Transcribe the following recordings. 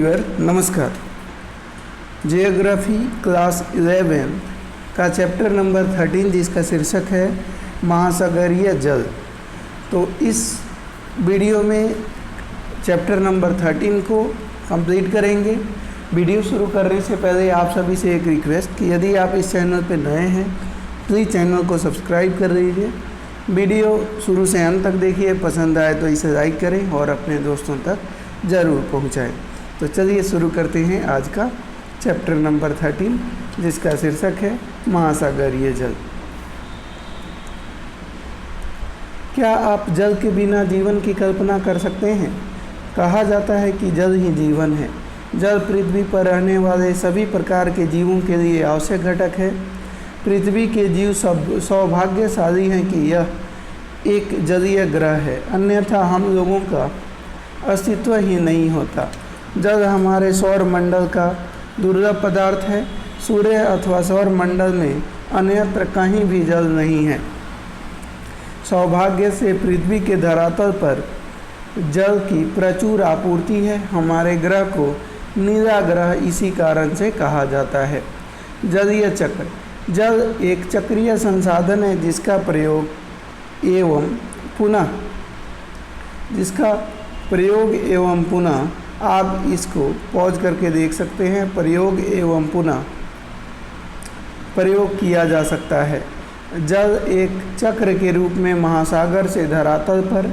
Viewer नमस्कार। Geography class 11 का chapter number 13 जिसका शीर्षक है महासागरीय जल। तो इस वीडियो में चैप्टर नंबर 13 को कंप्लीट करेंगे। वीडियो शुरू करने से पहले आप सभी से एक रिक्वेस्ट कि यदि आप इस चैनल पर नए हैं प्लीज़ चैनल को सब्सक्राइब कर लीजिए। वीडियो शुरू से अंत तक देखिए, पसंद आए तो इसे लाइक करें और अपने दोस्तों तक ज़रूर पहुंचाएं। तो चलिए शुरू करते हैं आज का चैप्टर नंबर 13 जिसका शीर्षक है महासागरीय जल। क्या आप जल के बिना जीवन की कल्पना कर सकते हैं? कहा जाता है कि जल ही जीवन है। जल पृथ्वी पर रहने वाले सभी प्रकार के जीवों के लिए आवश्यक घटक है। पृथ्वी के जीव सब सौभाग्यशाली हैं कि यह एक जलीय ग्रह है, अन्यथा हम लोगों का अस्तित्व ही नहीं होता। जल हमारे सौर मंडल का दुर्लभ पदार्थ है। सूर्य अथवा सौर मंडल में अन्यत्र कहीं भी जल नहीं है। सौभाग्य से पृथ्वी के धरातल पर जल की प्रचुर आपूर्ति है। हमारे ग्रह को नीला ग्रह इसी कारण से कहा जाता है। जलीय चक्र। जल एक चक्रीय संसाधन है जिसका प्रयोग एवं पुनः आप इसको पॉज करके देख सकते हैं। प्रयोग एवं पुनः प्रयोग किया जा सकता है। जल एक चक्र के रूप में महासागर से धरातल पर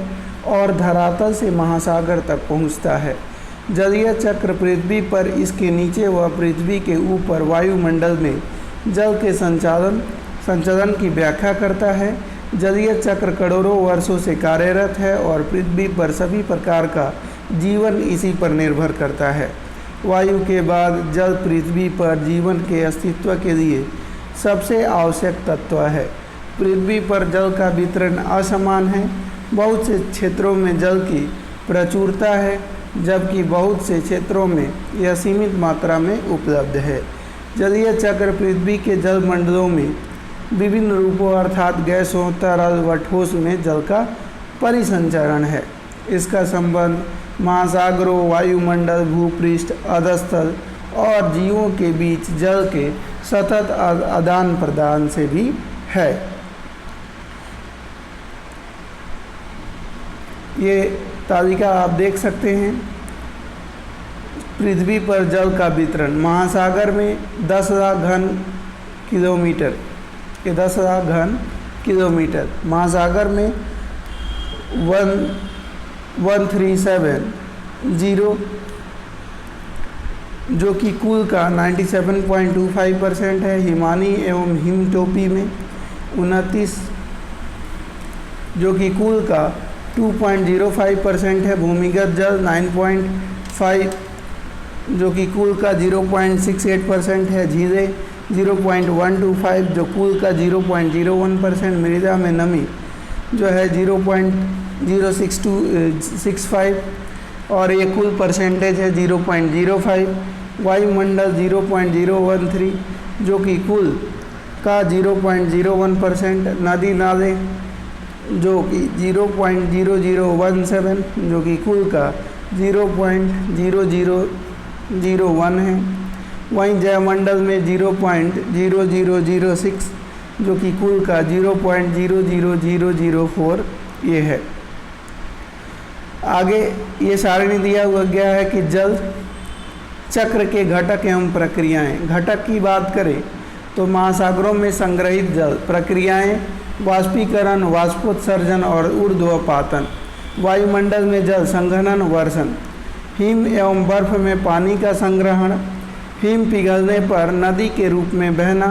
और धरातल से महासागर तक पहुंचता है। जलीय चक्र पृथ्वी पर, इसके नीचे व पृथ्वी के ऊपर वायुमंडल में जल के संचालन की व्याख्या करता है। जलीय चक्र करोड़ों वर्षों से कार्यरत है और पृथ्वी पर सभी प्रकार का जीवन इसी पर निर्भर करता है। वायु के बाद जल पृथ्वी पर जीवन के अस्तित्व के लिए सबसे आवश्यक तत्व है। पृथ्वी पर जल का वितरण असमान है। बहुत से क्षेत्रों में जल की प्रचुरता है जबकि बहुत से क्षेत्रों में यह सीमित मात्रा में उपलब्ध है। जलीय चक्र पृथ्वी के जल मंडलों में विभिन्न रूपों अर्थात गैसों, तरल व ठोस में जल का परिसंचरण है। इसका संबंध महासागरों, वायुमंडल, भूपृष्ठ, अधस्थल और जीवों के बीच जल के सतत आदान प्रदान से भी है। ये तालिका आप देख सकते हैं। पृथ्वी पर जल का वितरण महासागर में 10 लाख घन किलोमीटर, ये 10 लाख घन किलोमीटर। महासागर में 1370 जो कि कुल का 97.25% है। हिमानी एवं हिमटोपी में 29 जो कि कुल का 2.05% है। भूमिगत जल 9.5 जो कि कुल का 0.68% है। झीलें 0.125 जो कुल का 0.01%। मृदा में नमी जो है 0.065 और ये कुल परसेंटेज है 0.05। वायुमंडल 0.013 जो कि कुल का 0.01%। नदी नाले जो कि 0.0017 जो कि कुल का 0.0001 है। वहीं जयमंडल में 0.0006 जो कि कुल का 0.00004 ये है। आगे ये सारणी दिया हुआ गया है कि जल चक्र के घटक एवं प्रक्रियाएं। घटक की बात करें तो महासागरों में संग्रहित जल, प्रक्रियाएं वाष्पीकरण, वाष्पोत्सर्जन और ऊर्ध्वपातन। वायुमंडल में जल संघनन, वर्षण। हिम एवं बर्फ में पानी का संग्रहण, हिम पिघलने पर नदी के रूप में बहना।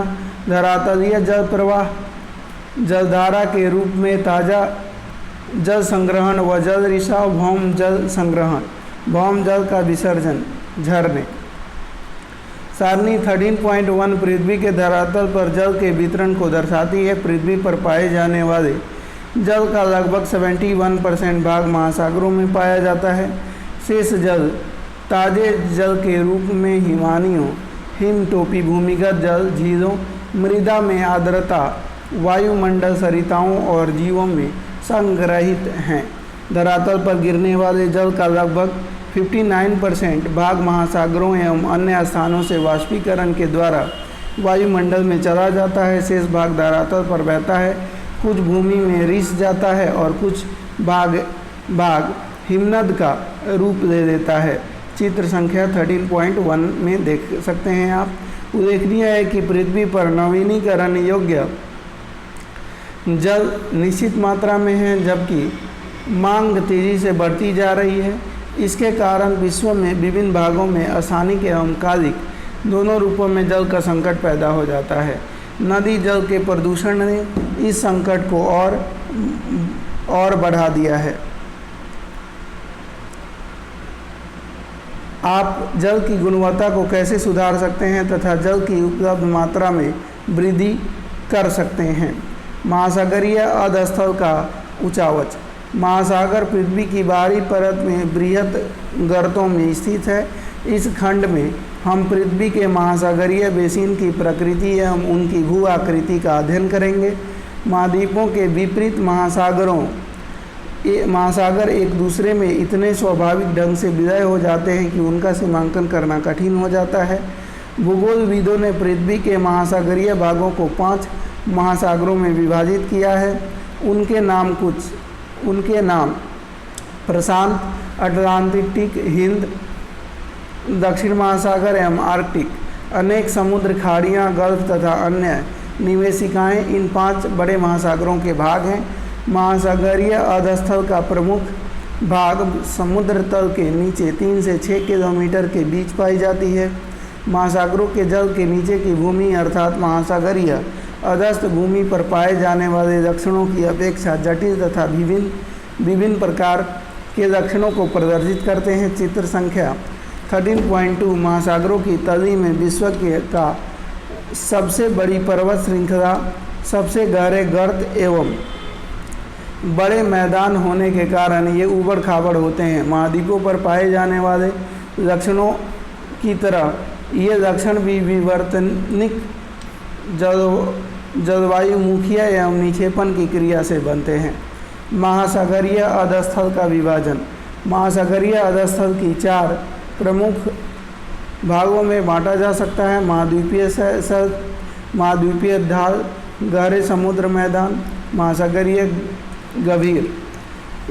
धरातलीय जल प्रवाह, जलधारा के रूप में ताज़ा जल संग्रहण व जल रिसाव। भौम जल संग्रहण, भौम जल का विसर्जन, झरने। सारणी 13.1 पृथ्वी के धरातल पर जल के वितरण को दर्शाती है। पृथ्वी पर पाए जाने वाले जल का लगभग 71% भाग महासागरों में पाया जाता है। शेष जल ताज़े जल के रूप में हिमानियों, हिमटोपी, भूमिगत जल, झीलों, मृदा में आर्द्रता, वायुमंडल, सरिताओं और जीवों में संग्रहित हैं। धरातल पर गिरने वाले जल का लगभग 59% भाग महासागरों एवं अन्य स्थानों से वाष्पीकरण के द्वारा वायुमंडल में चला जाता है। शेष भाग धरातल पर बहता है, कुछ भूमि में रिस जाता है और कुछ भाग हिमनद का रूप ले लेता है। चित्र संख्या 13.1 में देख सकते हैं आप। उल्लेखनीय है कि पृथ्वी पर नवीनीकरण योग्य जल निश्चित मात्रा में है, जबकि मांग तेजी से बढ़ती जा रही है। इसके कारण विश्व में विभिन्न भागों में स्थानिक एवं कालिक दोनों रूपों में जल का संकट पैदा हो जाता है। नदी जल के प्रदूषण ने इस संकट को और बढ़ा दिया है। आप जल की गुणवत्ता को कैसे सुधार सकते हैं तथा जल की उपलब्ध मात्रा में वृद्धि कर सकते हैं। महासागरीय अधस्थल का उचावच। महासागर पृथ्वी की बाहरी परत में बृहद गर्तों में स्थित है। इस खंड में हम पृथ्वी के महासागरीय बेसिन की प्रकृति एवं उनकी भू आकृति का अध्ययन करेंगे। महाद्वीपों के विपरीत महासागर एक दूसरे में इतने स्वाभाविक ढंग से विलय हो जाते हैं कि उनका सीमांकन करना कठिन हो जाता है। भूगोलविदों ने पृथ्वी के महासागरीय भागों को 5 महासागरों में विभाजित किया है। उनके नाम प्रशांत, अटलांटिक, हिंद, दक्षिण महासागर एवं आर्कटिक। अनेक समुद्र खाड़ियाँ, गल्फ तथा अन्य निवेशिकाएँ इन 5 बड़े महासागरों के भाग हैं। महासागरीय अधस्थल का प्रमुख भाग समुद्र तल के नीचे 3 से 6 किलोमीटर के बीच पाई जाती है। महासागरों के जल के नीचे की भूमि अर्थात महासागरीय अधस्थ भूमि पर पाए जाने वाले लक्षणों की अपेक्षा जटिल तथा विभिन्न प्रकार के लक्षणों को प्रदर्शित करते हैं। चित्र संख्या 13.2 महासागरों की तली में विश्व का सबसे बड़ी पर्वत श्रृंखला, सबसे गहरे गर्त एवं बड़े मैदान होने के कारण ये उबड़ खाबड़ होते हैं। महाद्वीपों पर पाए जाने वाले लक्षणों की तरह ये लक्षण भी विवर्तनिक जलवायु मुखिया एवं निक्षेपण की क्रिया से बनते हैं। महासागरीय अधस्थल का विभाजन। महासागरीय अधस्थल की 4 प्रमुख भागों में बांटा जा सकता है। महाद्वीपीय ढाल, गहरे समुद्र मैदान, महासागरीय गभीर।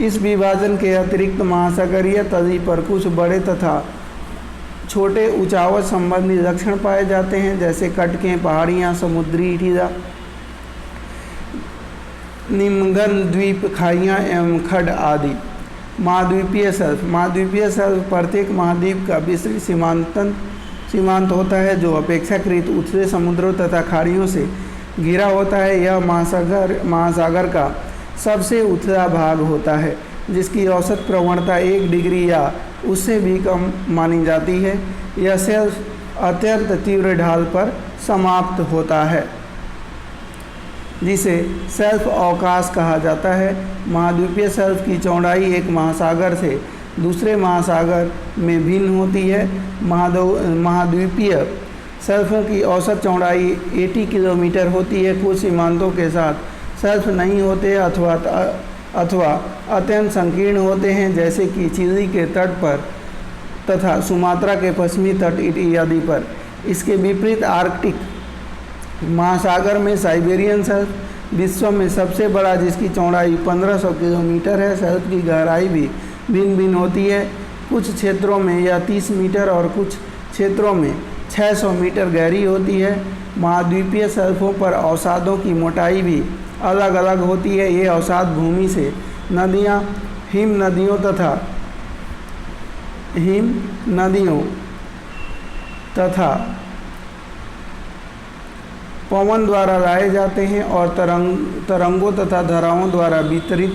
इस विभाजन के अतिरिक्त महासागरीय तली पर कुछ बड़े तथा छोटे उचावच संबंधी लक्षण पाए जाते हैं, जैसे कटकें, पहाड़ियाँ, समुद्री टीला, निम्नगन द्वीप, खाइयाँ एवं खड आदि। महाद्वीपीय शेल्फ। महाद्वीपीय शेल्फ प्रत्येक महाद्वीप का विस्तृत सीमांत होता है, जो अपेक्षाकृत उथले समुद्रों तथा खाड़ियों से घिरा होता है। यह महासागर का सबसे उथला भाग होता है, जिसकी औसत प्रवणता 1 डिग्री या उससे भी कम मानी जाती है। यह शेल्फ अत्यंत तीव्र ढाल पर समाप्त होता है, जिसे शेल्फ अवकाश कहा जाता है। महाद्वीपीय शेल्फ की चौड़ाई एक महासागर से दूसरे महासागर में भिन्न होती है। महाद्वीपीय शेल्फों की औसत चौड़ाई 80 किलोमीटर होती है। कुछ सीमांतों के साथ शेल्फ नहीं होते अथवा अत्यंत संकीर्ण होते हैं, जैसे कि चिली के तट पर तथा सुमात्रा के पश्चिमी तट इत्यादि पर। इसके विपरीत आर्कटिक महासागर में साइबेरियन शेल्फ विश्व में सबसे बड़ा, जिसकी चौड़ाई 1500 किलोमीटर है। शेल्फ की गहराई भी भिन्न भिन्न होती है। कुछ क्षेत्रों में यह 30 मीटर और कुछ क्षेत्रों में 600 मीटर गहरी होती है। महाद्वीपीय शेल्फों पर अवसादों की मोटाई भी अलग अलग होती है। ये अवसाद भूमि से नदियाँ, हिम नदियों तथा पवन द्वारा लाए जाते हैं और तरंगों तथा धाराओं द्वारा वितरित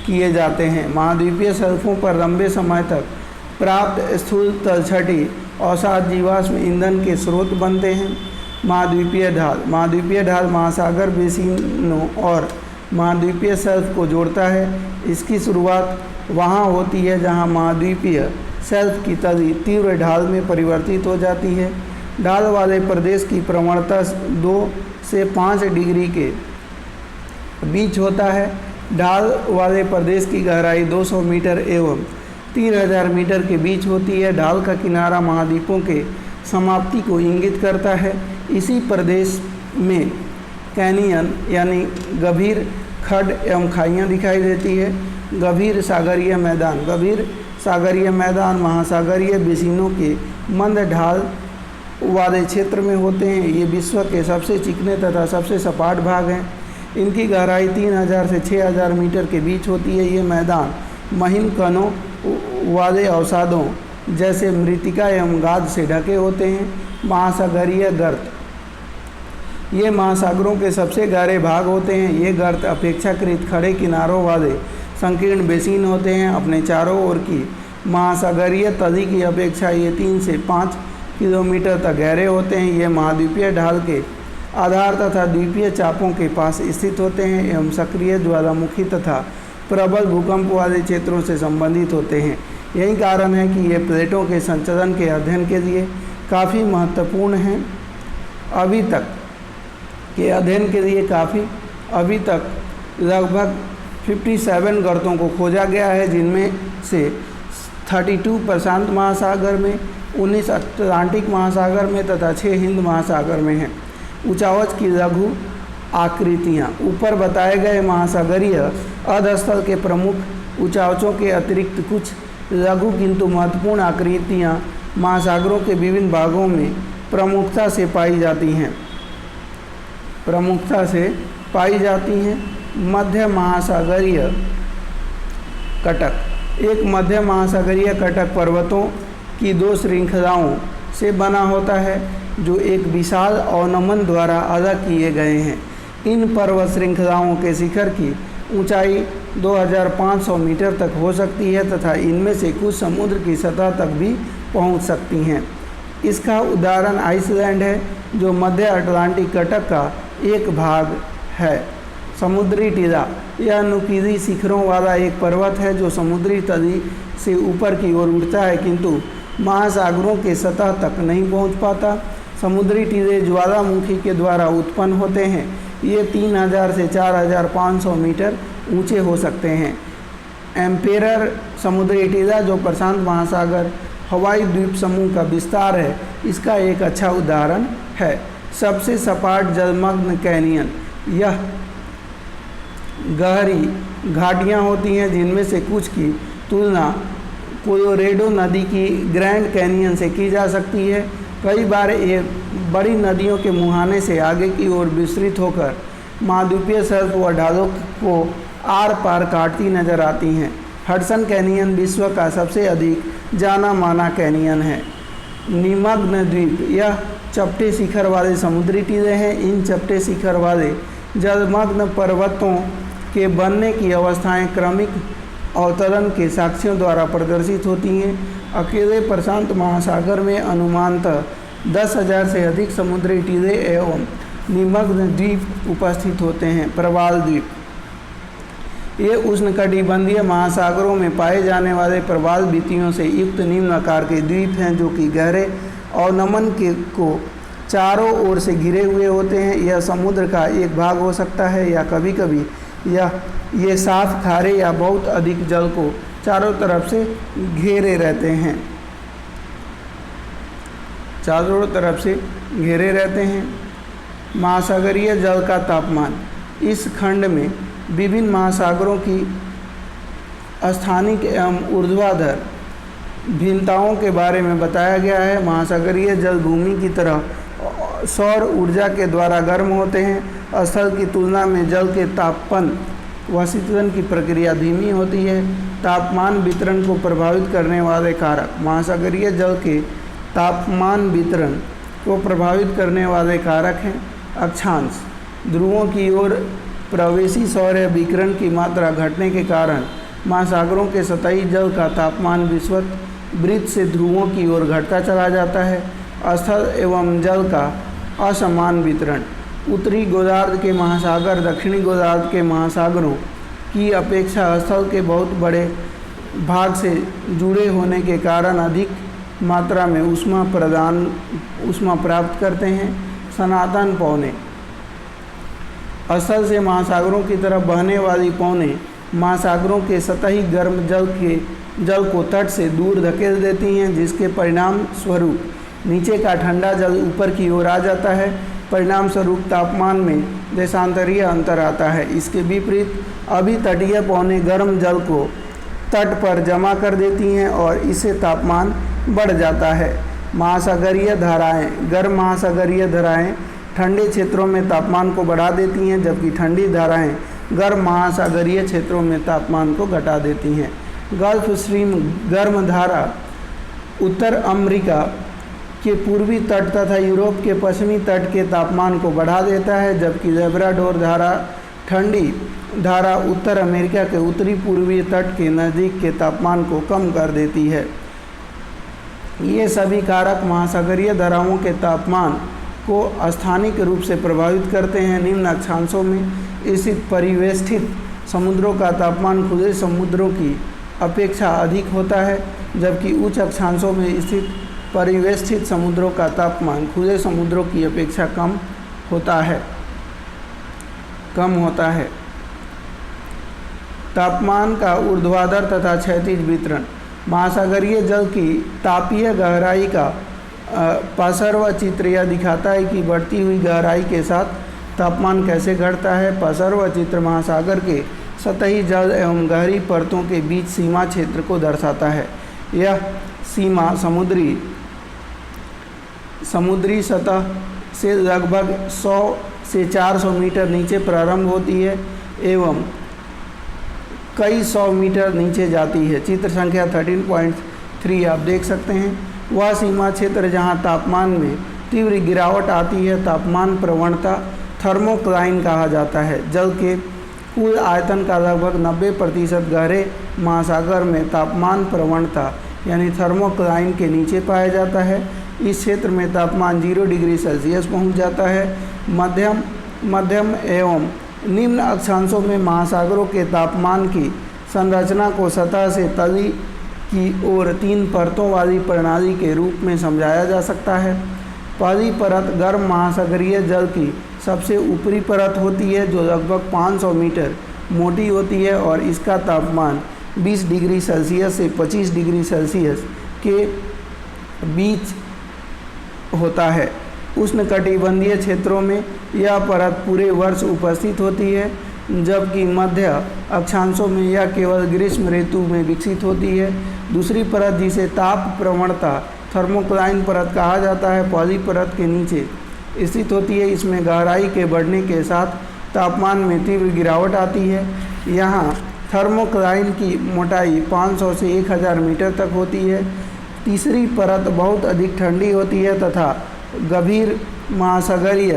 किए जाते हैं। महाद्वीपीय शेल्फों पर लंबे समय तक प्राप्त स्थूल तलछटी अवसाद जीवाश्म ईंधन के स्रोत बनते हैं। महाद्वीपीय ढाल महासागर बेसिनों और महाद्वीपीय शेल्फ को जोड़ता है। इसकी शुरुआत वहाँ होती है जहाँ महाद्वीपीय शेल्फ की तली तीव्र ढाल में परिवर्तित हो जाती है। ढाल वाले प्रदेश की प्रवणता 2 से 5 डिग्री के बीच होता है। ढाल वाले प्रदेश की गहराई 200 मीटर एवं 3000 मीटर के बीच होती है। ढाल का किनारा महाद्वीपों के समाप्ति को इंगित करता है। इसी प्रदेश में कैनियन यानी गंभीर खड्ड एवं खाइयाँ दिखाई देती है। गंभीर सागरीय मैदान महासागरीय बेसिनों के मंद ढाल वाले क्षेत्र में होते हैं। ये विश्व के सबसे चिकने तथा सबसे सपाट भाग हैं। इनकी गहराई 3000 से 6000 मीटर के बीच होती है। ये मैदान महीन कणों वाले अवसादों जैसे मृत्तिका एवं गाद से ढके होते हैं। महासागरीय गर्त, ये महासागरों के सबसे गहरे भाग होते हैं। ये गर्त अपेक्षाकृत खड़े किनारों वाले संकीर्ण बेसिन होते हैं। अपने चारों ओर की महासागरीय तली की अपेक्षा ये 3 से 5 किलोमीटर तक गहरे होते हैं। ये महाद्वीपीय ढाल के आधार तथा द्वीपीय चापों के पास स्थित होते हैं एवं सक्रिय ज्वालामुखी तथा प्रबल भूकंप वाले क्षेत्रों से संबंधित होते हैं। यही कारण है कि ये प्लेटों के संचलन के अध्ययन के लिए काफ़ी महत्वपूर्ण हैं। अभी तक लगभग 57 गर्तों को खोजा गया है, जिनमें से 32 प्रशांत महासागर में, 19 अटलांटिक महासागर में तथा 6 हिंद महासागर में हैं। ऊंचावच की लघु आकृतियाँ, ऊपर बताए गए महासागरीय अधस्थल के प्रमुख ऊंचावचों के अतिरिक्त कुछ लघु किंतु महत्वपूर्ण आकृतियाँ महासागरों के विभिन्न भागों में प्रमुखता से पाई जाती हैं। मध्य महासागरीय कटक, एक मध्य महासागरीय कटक पर्वतों की 2 श्रृंखलाओं से बना होता है जो एक विशाल अवनमन द्वारा अलग किए गए हैं। इन पर्वत श्रृंखलाओं के शिखर की ऊंचाई 2500 मीटर तक हो सकती है तथा इनमें से कुछ समुद्र की सतह तक भी पहुंच सकती हैं। इसका उदाहरण आइसलैंड है, जो मध्य अटलांटिक कटक का एक भाग है। समुद्री टीला, यह नुकीली शिखरों वाला एक पर्वत है जो समुद्री तली से ऊपर की ओर उठता है किंतु महासागरों के सतह तक नहीं पहुंच पाता। समुद्री टीले ज्वालामुखी के द्वारा उत्पन्न होते हैं। ये 3000 से 4500 मीटर ऊंचे हो सकते हैं। एम्पेरर समुद्री टीला, जो प्रशांत महासागर हवाई द्वीप समूह का विस्तार है, इसका एक अच्छा उदाहरण है। सबसे सपाट जलमग्न कैनियन, यह गहरी घाटियाँ होती हैं जिनमें से कुछ की तुलना कोलोरेडो नदी की ग्रैंड कैनियन से की जा सकती है। कई बार ये बड़ी नदियों के मुहाने से आगे की ओर विस्तृत होकर महाद्वीपीय सर्प व ढालों को आर पार काटती नजर आती हैं। हडसन कैनियन विश्व का सबसे अधिक जाना माना कैनियन है। निमग्न द्वीप, यह चपटे शिखर वाले समुद्री टीले हैं। इन चपटे शिखर वाले जलमग्न पर्वतों के बनने की अवस्थाएं क्रमिक अवतरण के साक्ष्यों द्वारा प्रदर्शित होती हैं। अकेले प्रशांत महासागर में अनुमानतः 10,000 से अधिक समुद्री टीले एवं निमग्न द्वीप उपस्थित होते हैं। प्रवाल द्वीप, ये उष्णकटिबंधीय महासागरों में पाए जाने वाले प्रवाल भित्तियों से युक्त निम्न आकार के द्वीप हैं जो कि गहरे अवनमन को चारों ओर से घिरे हुए होते हैं। यह समुद्र का एक भाग हो सकता है या कभी कभी ये साफ खारे या बहुत अधिक जल को चारों तरफ से घेरे रहते हैं। महासागरीय जल का तापमान, इस खंड में विभिन्न महासागरों की स्थानिक एवं ऊर्ध्वाधर भिन्नताओं के बारे में बताया गया है। महासागरीय जल भूमि की तरह सौर ऊर्जा के द्वारा गर्म होते हैं। स्थल की तुलना में जल के तापन व शीतलन की प्रक्रिया धीमी होती है। तापमान वितरण को प्रभावित करने वाले कारक, महासागरीय जल के तापमान वितरण को प्रभावित करने वाले कारक हैं अक्षांश, ध्रुवों की ओर प्रवेशी सौर्य विकिरण की मात्रा घटने के कारण महासागरों के सतही जल का तापमान विश्वत वृत्त से ध्रुवों की ओर घटता चला जाता है। स्थल एवं जल का असमान वितरण, उत्तरी गोलार्ध के महासागर दक्षिणी गोलार्ध के महासागरों की अपेक्षा स्थल के बहुत बड़े भाग से जुड़े होने के कारण अधिक मात्रा में ऊष्मा प्राप्त करते हैं। सनातन पौने, स्थल से महासागरों की तरफ बहने वाली पौने महासागरों के सतही गर्म जल को तट से दूर धकेल देती हैं, जिसके परिणाम स्वरूप नीचे का ठंडा जल ऊपर की ओर आ जाता है। परिणाम स्वरूप तापमान में देशांतरीय अंतर आता है। इसके विपरीत अभी तटीय पौने गर्म जल को तट पर जमा कर देती हैं और इससे तापमान बढ़ जाता है। महासागरीय धाराएं, गर्म महासागरीय धाराएं ठंडे क्षेत्रों में तापमान को बढ़ा देती हैं, जबकि ठंडी धाराएं गर्म महासागरीय क्षेत्रों में तापमान को घटा देती हैं। गल्फ स्ट्रीम गर्म धारा उत्तर अमेरिका के पूर्वी तट तथा यूरोप के पश्चिमी तट के तापमान को बढ़ा देता है, जबकि लेब्राडोर धारा ठंडी धारा उत्तर अमेरिका के उत्तरी पूर्वी तट के नज़दीक के तापमान को कम कर देती है। ये सभी कारक महासागरीय धाराओं के तापमान को स्थानिक रूप से प्रभावित करते हैं। निम्न अक्षांशों में स्थित परिवेष्टित समुद्रों का तापमान खुले समुद्रों की अपेक्षा अधिक होता है, जबकि उच्च अक्षांशों में स्थित परिवेष्टित समुद्रों का तापमान खुले समुद्रों की अपेक्षा कम होता है। तापमान का ऊर्ध्वाधर तथा क्षैतिज वितरण। महासागरीय जल की तापीय गहराई का पार्श्व चित्र यह दिखाता है कि बढ़ती हुई गहराई के साथ तापमान कैसे घटता है। पार्श्व चित्र महासागर के सतही जल एवं गहरी परतों के बीच सीमा क्षेत्र को दर्शाता है। यह सीमा समुद्री सतह से लगभग 100 से 400 मीटर नीचे प्रारंभ होती है एवं कई 100 मीटर नीचे जाती है। चित्र संख्या 13.3 आप देख सकते हैं। वह सीमा क्षेत्र जहां तापमान में तीव्र गिरावट आती है तापमान प्रवणता थर्मोक्लाइन कहा जाता है। जल के कुल आयतन का लगभग 90% गहरे महासागर में तापमान प्रवणता यानी थर्मोक्लाइन के नीचे पाया जाता है। इस क्षेत्र में तापमान 0 डिग्री सेल्सियस पहुंच जाता है। मध्यम एवं निम्न अक्षांशों में महासागरों के तापमान की संरचना को सतह से तली की ओर 3 परतों वाली प्रणाली के रूप में समझाया जा सकता है। पहली परत गर्म महासागरीय जल की सबसे ऊपरी परत होती है, जो लगभग 500 मीटर मोटी होती है और इसका तापमान 20 डिग्री सेल्सियस से 25 डिग्री सेल्सियस के बीच होता है। उष्णकटिबंधीय क्षेत्रों में यह परत पूरे वर्ष उपस्थित होती है, जबकि मध्य अक्षांशों में यह केवल ग्रीष्म ऋतु में विकसित होती है। दूसरी परत, जिसे ताप प्रवणता थर्मोक्लाइन परत कहा जाता है, पहली परत के नीचे स्थित होती है। इसमें गहराई के बढ़ने के साथ तापमान में तीव्र गिरावट आती है। यहाँ थर्मोक्लाइन की मोटाई 500 से 1000 मीटर तक होती है। तीसरी परत बहुत अधिक ठंडी होती है तथा गंभीर महासागरीय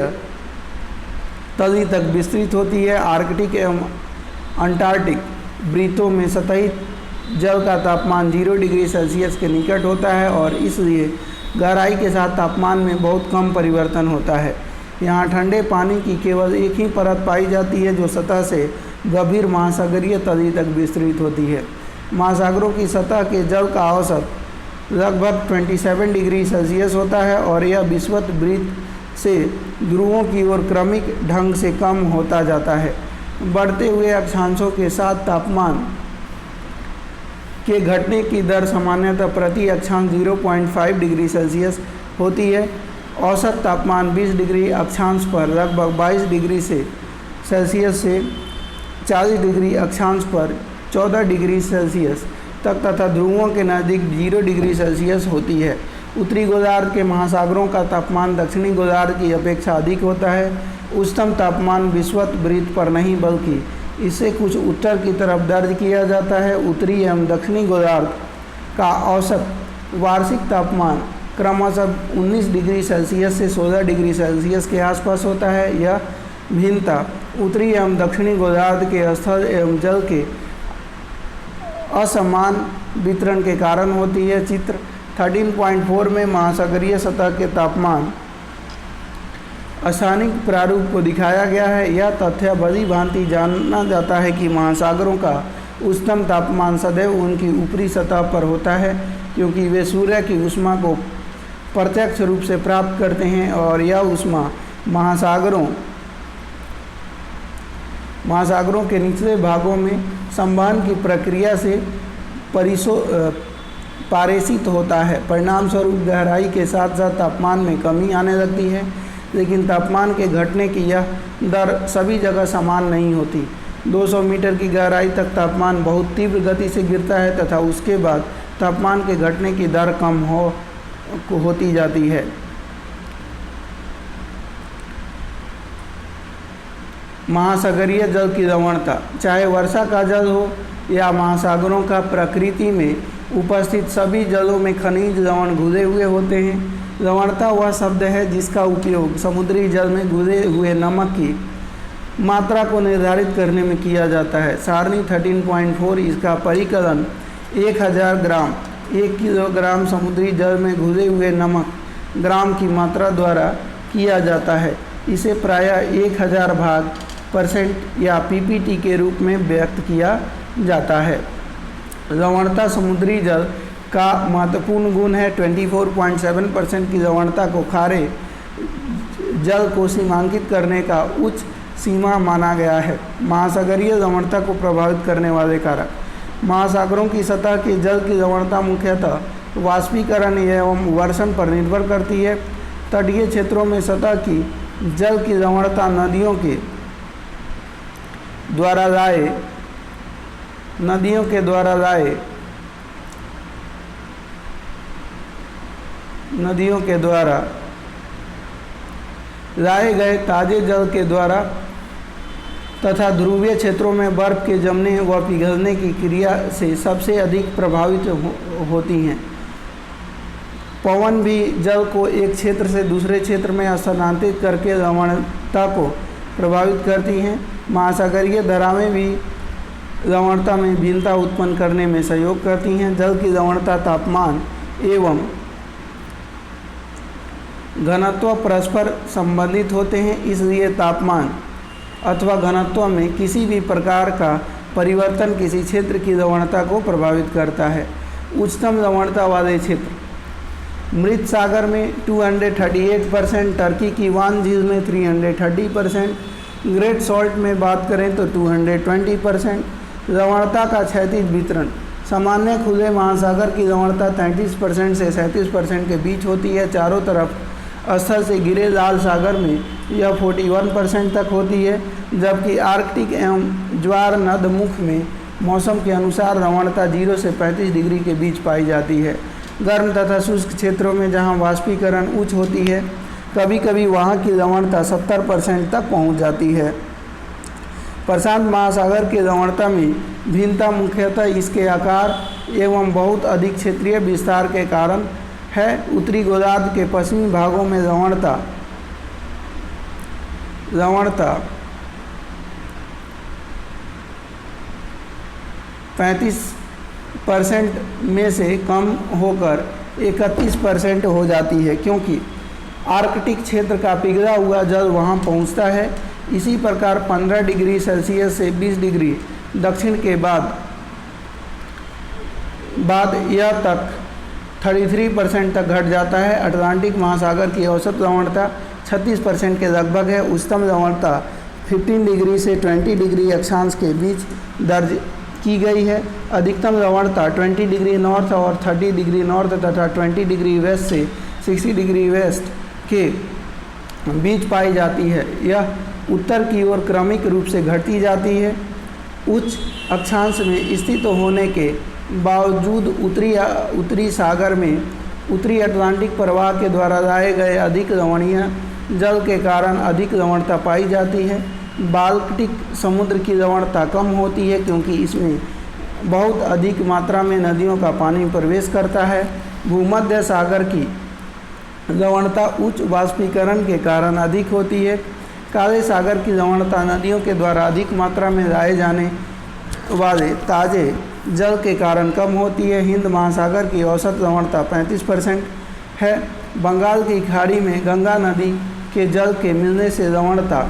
तली तक विस्तृत होती है। आर्कटिक एवं अंटार्कटिक वृत्तों में सतही जल का तापमान 0 डिग्री सेल्सियस के निकट होता है और इसलिए गहराई के साथ तापमान में बहुत कम परिवर्तन होता है। यहाँ ठंडे पानी की केवल एक ही परत पाई जाती है, जो सतह से गंभीर महासागरीय तली तक विस्तृत होती है। महासागरों की सतह के जल का औसत लगभग 27 डिग्री सेल्सियस होता है और यह विषुवत वृत्त से ध्रुवों की ओर क्रमिक ढंग से कम होता जाता है। बढ़ते हुए अक्षांशों के साथ तापमान के घटने की दर सामान्यतः प्रति अक्षांश 0.5 डिग्री सेल्सियस होती है। औसत तापमान 20 डिग्री अक्षांश पर लगभग 22 डिग्री सेल्सियस से 40 डिग्री अक्षांश पर 14 डिग्री सेल्सियस तक तथा ध्रुवों के नज़दीक 0 डिग्री सेल्सियस होती है। उत्तरी गोलार्ध के महासागरों का तापमान दक्षिणी गोलार्ध की अपेक्षा अधिक होता है। उच्चतम तापमान विषुवत वृत्त पर नहीं बल्कि इससे कुछ उत्तर की तरफ दर्ज किया जाता है। उत्तरी एवं दक्षिणी गोलार्ध का औसत वार्षिक तापमान क्रमशः 19 डिग्री सेल्सियस से 16 डिग्री सेल्सियस के आसपास होता है। यह भिन्नता उत्तरी एवं दक्षिणी गोलार्ध के स्थल एवं जल के असमान वितरण के कारण होती है। चित्र 13.4 में महासागरीय सतह के तापमान स्थानिक प्रारूप को दिखाया गया है। यह तथ्य भली भांति जाना जाता है कि महासागरों का उच्चतम तापमान सदैव उनकी ऊपरी सतह पर होता है, क्योंकि वे सूर्य की ऊष्मा को प्रत्यक्ष रूप से प्राप्त करते हैं और यह ऊष्मा महासागरों के निचले भागों में संवहन की प्रक्रिया से पारेषित होता है। परिणाम स्वरूप गहराई के साथ साथ तापमान में कमी आने लगती है, लेकिन तापमान के घटने की यह दर सभी जगह समान नहीं होती। 200 मीटर की गहराई तक तापमान बहुत तीव्र गति से गिरता है तथा उसके बाद तापमान के घटने की दर कम होती जाती है। महासागरीय जल की लवणता, चाहे वर्षा का जल हो या महासागरों का, प्रकृति में उपस्थित सभी जलों में खनिज लवण घुले हुए होते हैं। लवणता वह शब्द है जिसका उपयोग समुद्री जल में घुले हुए नमक की मात्रा को निर्धारित करने में किया जाता है। सारणी 13.4 इसका परिकलन 1000 ग्राम 1 किलोग्राम समुद्री जल में घुले हुए नमक ग्राम की मात्रा द्वारा किया जाता है। इसे प्रायः 1000 भाग % या पीपीटी के रूप में व्यक्त किया जाता है। लवणता समुद्री जल का महत्वपूर्ण गुण है। 24.7% की लवणता को खारे जल को सीमांकित करने का उच्च सीमा माना गया है। महासागरीय लवणता को प्रभावित करने वाले कारक, महासागरों की सतह के जल की लवणता मुख्यतः वाष्पीकरण एवं वर्षण पर निर्भर करती है। तटीय क्षेत्रों में सतह की जल की लवणता नदियों के द्वारा लाए गए ताजे जल के द्वारा तथा ध्रुवीय क्षेत्रों में बर्फ के जमने व पिघलने की क्रिया से सबसे अधिक प्रभावित होती हैं। पवन भी जल को एक क्षेत्र से दूसरे क्षेत्र में स्थानांतरित करके लवणता को प्रभावित करती हैं। महासागरीय धाराएं भी लवणता में भिन्नता उत्पन्न करने में सहयोग करती हैं। जल की लवणता तापमान एवं घनत्व परस्पर संबंधित होते हैं, इसलिए तापमान अथवा घनत्व में किसी भी प्रकार का परिवर्तन किसी क्षेत्र की लवणता को प्रभावित करता है। उच्चतम लवणता वाले क्षेत्र, मृत सागर में 238%, टर्की की वान झील में 330%, ग्रेट सॉल्ट में बात करें तो 220%। लवणता का क्षैतिज वितरण, सामान्य खुले महासागर की लवणता 33% से 37% के बीच होती है। चारों तरफ स्थल से घिरे लाल सागर में यह 41% तक होती है, जबकि आर्कटिक एवं ज्वार नदमुख में मौसम के अनुसार लवणता 0 से 35 डिग्री के बीच पाई जाती है। गर्म तथा शुष्क क्षेत्रों में जहां वाष्पीकरण उच्च होती है, कभी कभी वहां की लवणता 70% तक पहुंच जाती है। प्रशांत महासागर के लवणता में भिन्नता मुख्यतः इसके आकार एवं बहुत अधिक क्षेत्रीय विस्तार के कारण है। उत्तरी गोलार्ध के पश्चिमी भागों में लवणता 35% में से कम होकर 31% हो जाती है, क्योंकि आर्कटिक क्षेत्र का पिघला हुआ जल वहां पहुंचता है। इसी प्रकार 15 डिग्री सेल्सियस से 20 डिग्री दक्षिण के बाद यह तक 33% तक घट जाता है। अटलांटिक महासागर की औसत लवणता 36% के लगभग है। उच्चतम लवणता 15 डिग्री से 20 डिग्री अक्षांश के बीच दर्ज की गई है। अधिकतम लवणता 20 डिग्री नॉर्थ और 30 डिग्री नॉर्थ तथा 20 डिग्री वेस्ट से 60 डिग्री वेस्ट के बीच पाई जाती है। यह उत्तर की ओर क्रमिक रूप से घटती जाती है। उच्च अक्षांश में स्थित होने के बावजूद उत्तरी सागर में उत्तरी अटलांटिक प्रवाह के द्वारा लाए गए अधिक लवणीय जल के कारण अधिक लवणता पाई जाती है। बाल्टिक समुद्र की लवणता कम होती है, क्योंकि इसमें बहुत अधिक मात्रा में नदियों का पानी प्रवेश करता है। भूमध्य सागर की लवणता उच्च वाष्पीकरण के कारण अधिक होती है। काले सागर की लवणता नदियों के द्वारा अधिक मात्रा में लाए जाने वाले ताजे जल के कारण कम होती है। हिंद महासागर की औसत लवणता 35% है। बंगाल की खाड़ी में गंगा नदी के जल के मिलने से लवणता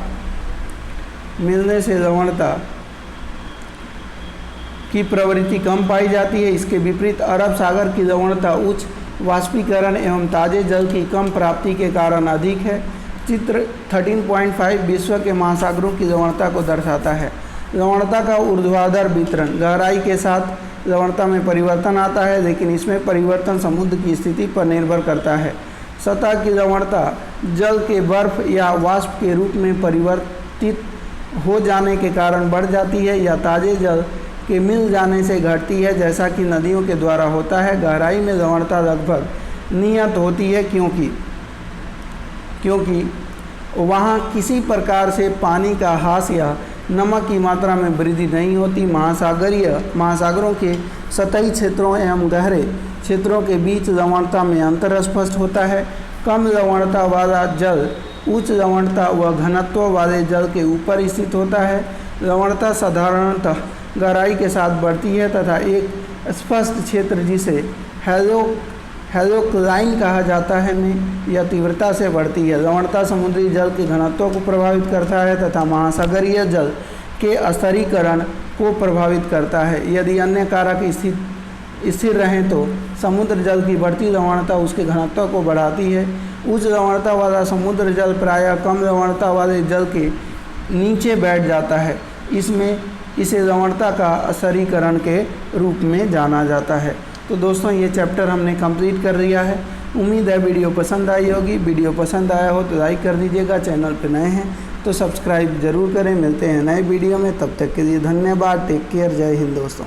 की प्रवृत्ति कम पाई जाती है। इसके विपरीत अरब सागर की लवणता उच्च वाष्पीकरण एवं ताजे जल की कम प्राप्ति के कारण अधिक है। चित्र 13.5 विश्व के महासागरों की लवणता को दर्शाता है। लवणता का ऊर्ध्वाधर वितरण, गहराई के साथ लवणता में परिवर्तन आता है, लेकिन इसमें परिवर्तन समुद्र की स्थिति पर निर्भर करता है। सतह की लवणता जल के बर्फ या वाष्प के रूप में परिवर्तित हो जाने के कारण बढ़ जाती है या ताज़े जल के मिल जाने से घटती है, जैसा कि नदियों के द्वारा होता है। गहराई में लवणता लगभग नियत होती है क्योंकि वहाँ किसी प्रकार से पानी का ह्रास या नमक की मात्रा में वृद्धि नहीं होती। महासागरों के सतही क्षेत्रों एवं गहरे क्षेत्रों के बीच लवणता में अंतर स्पष्ट होता है। कम लवणता वाला जल उच्च लवणता व घनत्व वाले जल के ऊपर स्थित होता है। लवणता साधारणतः गहराई के साथ बढ़ती है तथा एक स्पष्ट क्षेत्र जिसे हेलोक्लाइन कहा जाता है में यह तीव्रता से बढ़ती है। लवणता समुद्री जल के घनत्व को प्रभावित करता है तथा महासागरीय जल के स्तरीकरण को प्रभावित करता है। यदि अन्य कारक स्थिर रहें तो समुद्र जल की बढ़ती लवणता उसके घनत्व को बढ़ाती है। उच्च लवणता वाला समुद्र जल प्रायः कम लवणता वाले जल के नीचे बैठ जाता है। इसे लवणता का स्तरीकरण के रूप में जाना जाता है। तो दोस्तों, ये चैप्टर हमने कंप्लीट कर लिया है। उम्मीद है वीडियो पसंद आई होगी। वीडियो पसंद आया हो तो लाइक कर दीजिएगा। चैनल पर नए हैं तो सब्सक्राइब जरूर करें। मिलते हैं नए वीडियो में, तब तक के लिए धन्यवाद। Take care. जय हिंद दोस्तों।